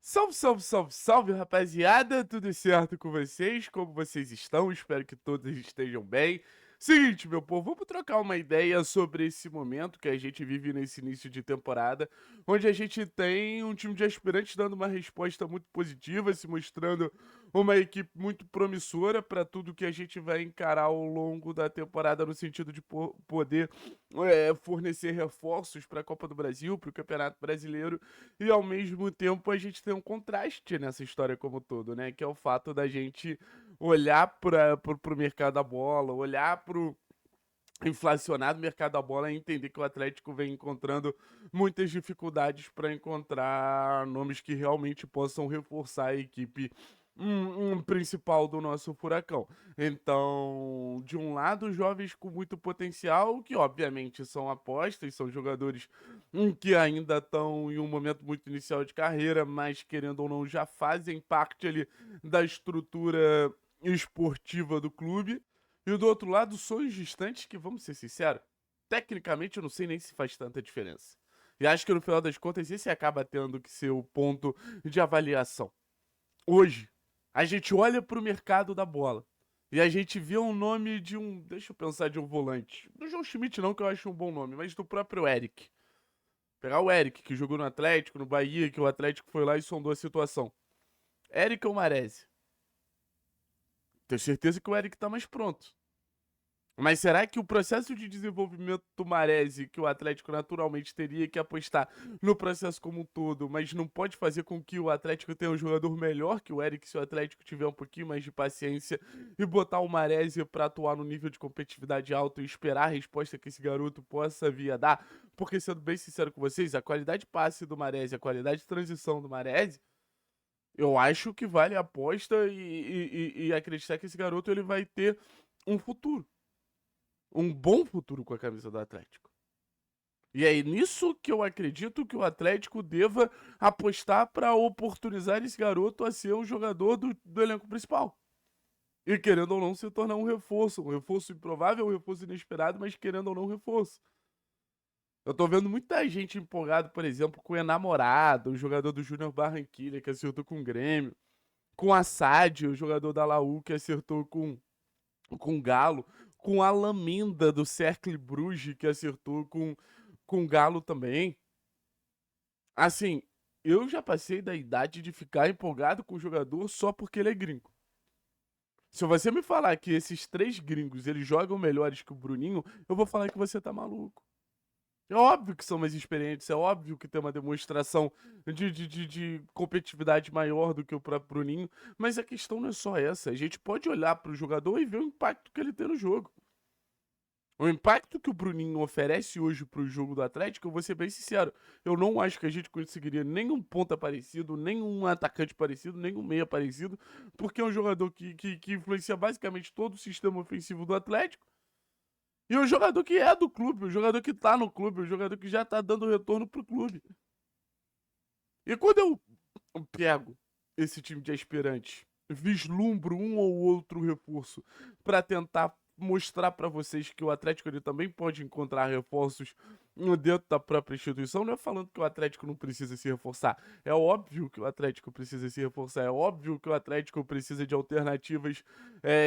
Salve, salve, salve, salve, rapaziada! Tudo certo com vocês? Como vocês estão? Espero que todos estejam bem. Seguinte, meu povo, vamos trocar uma ideia sobre esse momento que a gente vive nesse início de temporada, onde a gente tem um time de aspirantes dando uma resposta muito positiva, se mostrando uma equipe muito promissora para tudo que a gente vai encarar ao longo da temporada, no sentido de poder fornecer reforços para a Copa do Brasil, para o Campeonato Brasileiro. E ao mesmo tempo a gente tem um contraste nessa história como um todo, né? Que é o fato da gente olhar para pro mercado da bola, olhar pro inflacionado mercado da bola e entender que o Atlético vem encontrando muitas dificuldades para encontrar nomes que realmente possam reforçar a equipe principal do nosso furacão. Então, de um lado, jovens com muito potencial, que obviamente são apostas, são jogadores que ainda estão em um momento muito inicial de carreira, mas querendo ou não, já fazem parte ali da estrutura esportiva do clube. E do outro lado, sonhos distantes que, vamos ser sinceros, tecnicamente eu não sei nem se faz tanta diferença. E acho que no final das contas esse acaba tendo que ser o ponto de avaliação. Hoje, a gente olha para o mercado da bola e a gente vê o nome de um. Deixa eu pensar, de um volante. Do João Schmidt, não, que eu acho um bom nome, mas do próprio Eric. Pegar o Eric, que jogou no Atlético, no Bahia, que o Atlético foi lá e sondou a situação. Eric ou Marese? Tenho certeza que o Eric tá mais pronto. Mas será que o processo de desenvolvimento do Maresi, que o Atlético naturalmente teria que apostar no processo como um todo, mas não pode fazer com que o Atlético tenha um jogador melhor que o Eric se o Atlético tiver um pouquinho mais de paciência e botar o Maresi para atuar no nível de competitividade alto e esperar a resposta que esse garoto possa vir a dar? Porque, sendo bem sincero com vocês, a qualidade de passe do Maresi, a qualidade de transição do Maresi, eu acho que vale a aposta e acreditar que esse garoto ele vai ter um futuro, um bom futuro com a camisa do Atlético. E é nisso que eu acredito que o Atlético deva apostar para oportunizar esse garoto a ser um jogador do elenco principal. E querendo ou não se tornar um reforço improvável, um reforço inesperado, mas querendo ou não um reforço. Eu tô vendo muita gente empolgada, por exemplo, com o Enamorado, o jogador do Júnior Barranquilla, que acertou com o Grêmio, com a Sadio, o jogador da Laú, que acertou com o Galo, com a Lamenda do Cercle Bruges, que acertou com o Galo também. Assim, eu já passei da idade de ficar empolgado com o jogador só porque ele é gringo. Se você me falar que esses três gringos eles jogam melhores que o Bruninho, eu vou falar que você tá maluco. É óbvio que são mais experientes, é óbvio que tem uma demonstração de competitividade maior do que o próprio Bruninho, mas a questão não é só essa. A gente pode olhar para o jogador e ver o impacto que ele tem no jogo. O impacto que o Bruninho oferece hoje pro jogo do Atlético, eu vou ser bem sincero, eu não acho que a gente conseguiria nenhum ponta parecido, nenhum atacante parecido, nenhum meia parecido, porque é um jogador que influencia basicamente todo o sistema ofensivo do Atlético, e um jogador que é do clube, um jogador que tá no clube, um jogador que já tá dando retorno pro clube. E quando eu pego esse time de aspirantes, vislumbro um ou outro reforço para tentar mostrar para vocês que o Atlético ele também pode encontrar reforços dentro da própria instituição. Não é falando que o Atlético não precisa se reforçar. É óbvio que o Atlético precisa se reforçar. É óbvio que o Atlético precisa de alternativas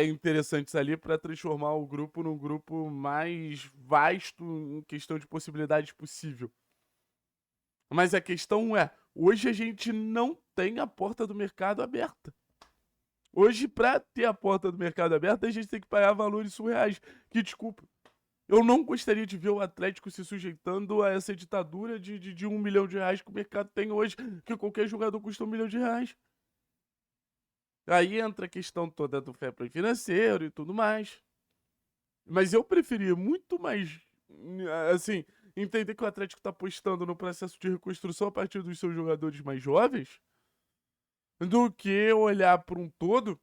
interessantes ali para transformar o grupo num grupo mais vasto em questão de possibilidades possível. Mas a questão é, hoje a gente não tem a porta do mercado aberta. Hoje, para ter a porta do mercado aberta, a gente tem que pagar valores surreais. Que, desculpa, eu não gostaria de ver o Atlético se sujeitando a essa ditadura de 1 milhão de reais que o mercado tem hoje, que qualquer jogador custa 1 milhão de reais. Aí entra a questão toda do fair play financeiro e tudo mais. Mas eu preferia muito mais, assim, entender que o Atlético está apostando no processo de reconstrução a partir dos seus jogadores mais jovens, do que olhar para um todo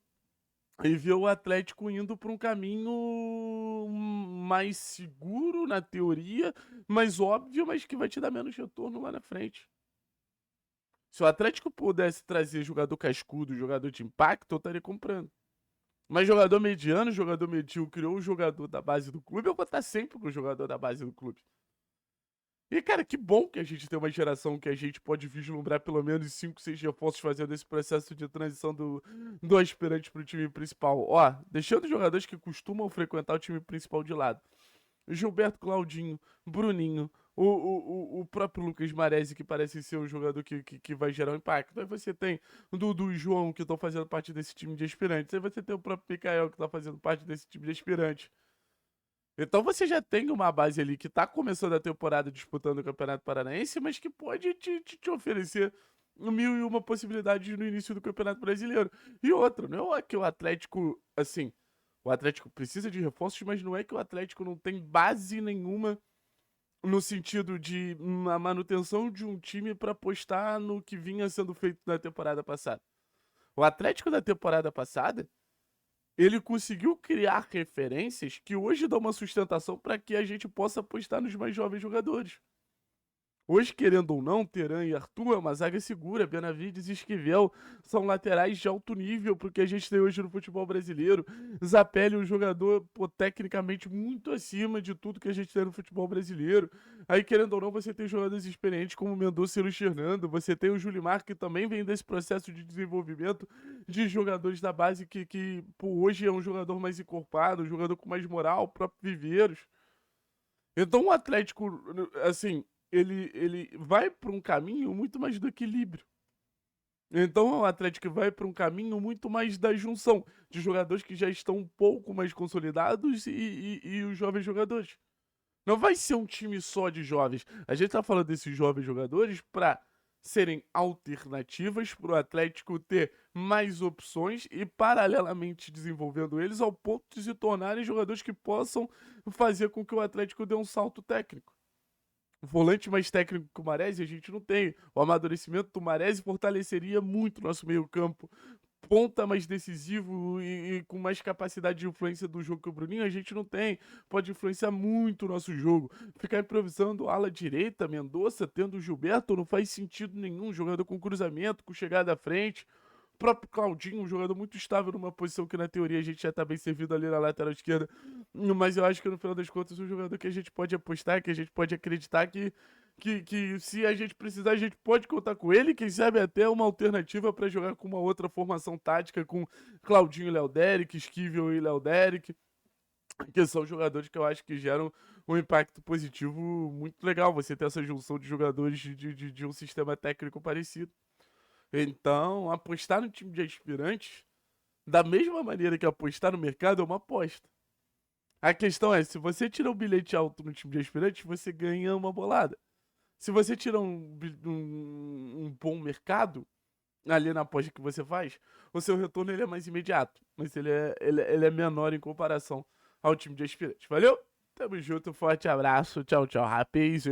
e ver o Atlético indo para um caminho mais seguro na teoria, mais óbvio, mas que vai te dar menos retorno lá na frente. Se o Atlético pudesse trazer jogador cascudo, jogador de impacto, eu estaria comprando. Mas jogador mediano, jogador medíocre ou jogador da base do clube, eu vou estar sempre com o jogador da base do clube. E, cara, que bom que a gente tem uma geração que a gente pode vislumbrar pelo menos 5, 6 reforços fazendo esse processo de transição do aspirante para o time principal. Ó, deixando os jogadores que costumam frequentar o time principal de lado. Gilberto Claudinho, Bruninho, o próprio Lucas Maresi, que parece ser um jogador que vai gerar um impacto. Aí você tem o Dudu e João, que estão fazendo parte desse time de aspirantes. Aí você tem o próprio Mikael, que está fazendo parte desse time de aspirantes. Então você já tem uma base ali que tá começando a temporada disputando o Campeonato Paranaense, mas que pode te oferecer mil e uma possibilidades no início do Campeonato Brasileiro. E outra, não é que o Atlético, assim, o Atlético precisa de reforços, mas não é que o Atlético não tem base nenhuma no sentido de uma manutenção de um time para apostar no que vinha sendo feito na temporada passada. O Atlético da temporada passada ele conseguiu criar referências que hoje dão uma sustentação para que a gente possa apostar nos mais jovens jogadores. Hoje, querendo ou não, Teran e Arthur é uma zaga segura, Benavides e Esquivel são laterais de alto nível pro que a gente tem hoje no futebol brasileiro. Zapelli é um jogador, pô, tecnicamente muito acima de tudo que a gente tem no futebol brasileiro. Aí, querendo ou não, você tem jogadores experientes como o Mendonça e o Luiz Fernando, você tem o Julimar, que também vem desse processo de desenvolvimento de jogadores da base que pô, hoje é um jogador mais encorpado, um jogador com mais moral, o próprio Viveiros. Então o Atlético, assim, ele vai para um caminho muito mais do equilíbrio. Então o Atlético vai para um caminho muito mais da junção de jogadores que já estão um pouco mais consolidados e os jovens jogadores. Não vai ser um time só de jovens. A gente tá falando desses jovens jogadores para serem alternativas para o Atlético ter mais opções e paralelamente desenvolvendo eles ao ponto de se tornarem jogadores que possam fazer com que o Atlético dê um salto técnico. Volante mais técnico que o Mahrez a gente não tem. O amadurecimento do Mahrez fortaleceria muito o nosso meio-campo. Ponta mais decisivo e com mais capacidade de influência do jogo que o Bruninho a gente não tem. Pode influenciar muito o nosso jogo. Ficar improvisando ala direita, Mendonça, tendo o Gilberto, não faz sentido nenhum. Jogador com cruzamento, com chegada à frente. O próprio Claudinho, um jogador muito estável numa posição que na teoria a gente já tá bem servido ali na lateral esquerda. Mas eu acho que no final das contas é um jogador que a gente pode apostar, que a gente pode acreditar que se a gente precisar, a gente pode contar com ele. Quem sabe até uma alternativa para jogar com uma outra formação tática com Claudinho e Léo Derek, Esquivel e Léo Derek, que são jogadores que eu acho que geram um impacto positivo muito legal. Você ter essa junção de jogadores de um sistema técnico parecido. Então, apostar no time de aspirantes, da mesma maneira que apostar no mercado, é uma aposta. A questão é, se você tira um bilhete alto no time de aspirantes, você ganha uma bolada. Se você tira um bom mercado, ali na aposta que você faz, o seu retorno ele é mais imediato. Mas ele é menor em comparação ao time de aspirantes. Valeu? Tamo junto, forte abraço. Tchau, tchau, rapaz.